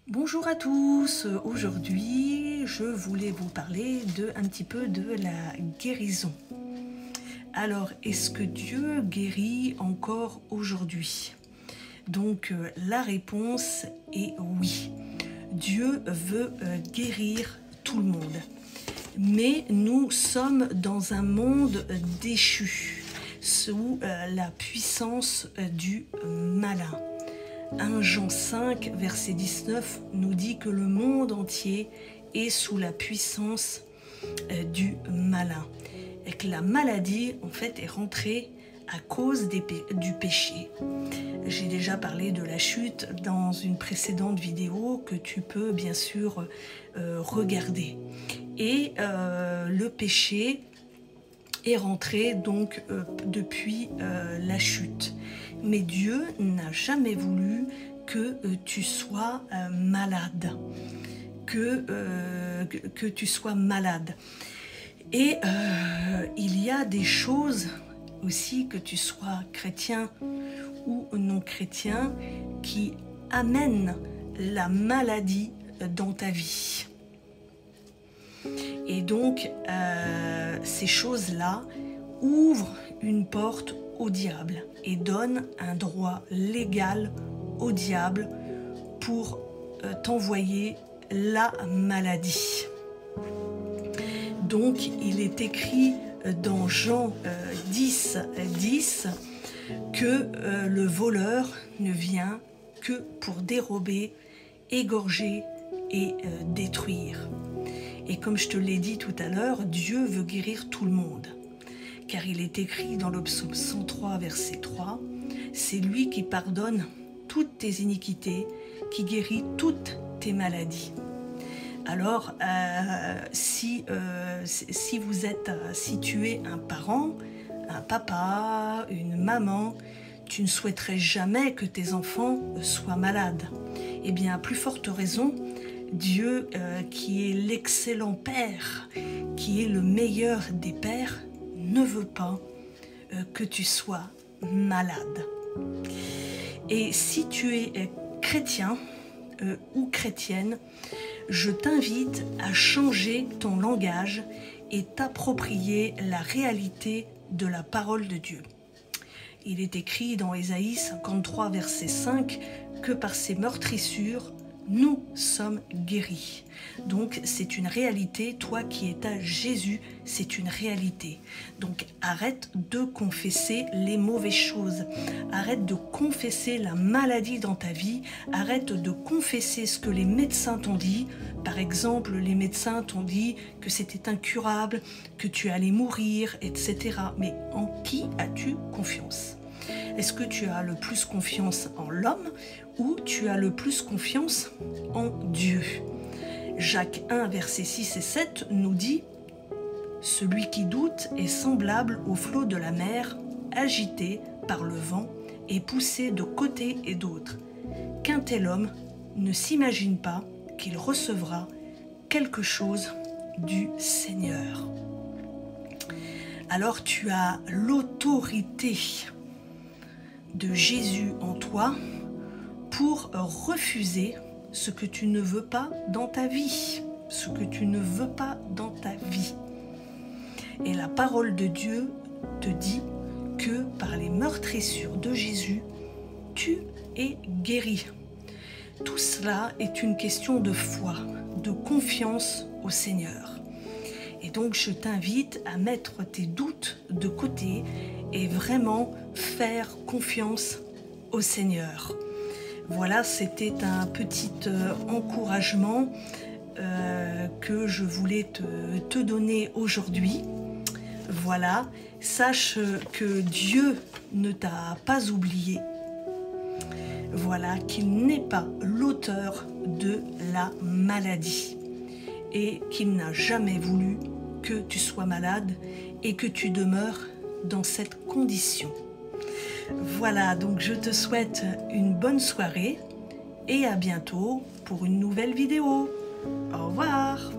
Bonjour à tous, aujourd'hui je voulais vous parler un petit peu de la guérison. Alors, est-ce que Dieu guérit encore aujourd'hui? Donc la réponse est oui. Dieu veut guérir tout le monde. Mais nous sommes dans un monde déchu, sous la puissance du malin. 1 Jean 5, verset 19 nous dit que le monde entier est sous la puissance du malin. Et que la maladie, en fait, est rentrée à cause du péché. J'ai déjà parlé de la chute dans une précédente vidéo que tu peux bien sûr regarder. Et le péché est rentré donc depuis la chute. Mais Dieu n'a jamais voulu que tu sois malade, que tu sois malade. Et il y a des choses aussi, que tu sois chrétien ou non chrétien, qui amènent la maladie dans ta vie. Et donc, ces choses-là ouvrent une porte au diable et donnent un droit légal au diable pour t'envoyer la maladie. Donc, il est écrit dans Jean 10, 10 que le voleur ne vient que pour dérober, égorger et détruire. Et comme je te l'ai dit tout à l'heure, Dieu veut guérir tout le monde. Car il est écrit dans le psaume 103, verset 3, « C'est lui qui pardonne toutes tes iniquités, qui guérit toutes tes maladies. » Alors, si tu es un parent, un papa, une maman, tu ne souhaiterais jamais que tes enfants soient malades. Eh bien, à plus forte raison, Dieu, qui est l'excellent Père, qui est le meilleur des pères, ne veut pas que tu sois malade. Et si tu es chrétien ou chrétienne, je t'invite à changer ton langage et t'approprier la réalité de la parole de Dieu. Il est écrit dans Ésaïe 53, verset 5, que par ses meurtrissures, nous sommes guéris. Donc c'est une réalité, toi qui es à Jésus, c'est une réalité. Donc arrête de confesser les mauvaises choses, arrête de confesser la maladie dans ta vie, arrête de confesser ce que les médecins t'ont dit. Par exemple, les médecins t'ont dit que c'était incurable, que tu allais mourir, etc. Mais en qui as-tu confiance ? Est-ce que tu as le plus confiance en l'homme ou tu as le plus confiance en Dieu? Jacques 1, versets 6 et 7 nous dit « Celui qui doute est semblable au flot de la mer, agité par le vent et poussé de côté et d'autre. Qu'un tel homme ne s'imagine pas qu'il recevra quelque chose du Seigneur. » Alors tu as l'autorité de Jésus en toi pour refuser ce que tu ne veux pas dans ta vie, ce que tu ne veux pas dans ta vie. Et la parole de Dieu te dit que par les meurtrissures de Jésus, tu es guéri. Tout cela est une question de foi, de confiance au Seigneur. Et donc je t'invite à mettre tes doutes de côté et vraiment faire confiance au Seigneur. Voilà, c'était un petit encouragement que je voulais te donner aujourd'hui. Voilà, sache que Dieu ne t'a pas oublié. Voilà, qu'il n'est pas l'auteur de la maladie et qu'il n'a jamais voulu que tu sois malade et que tu demeures dans cette condition. Voilà, donc je te souhaite une bonne soirée et à bientôt pour une nouvelle vidéo. Au revoir.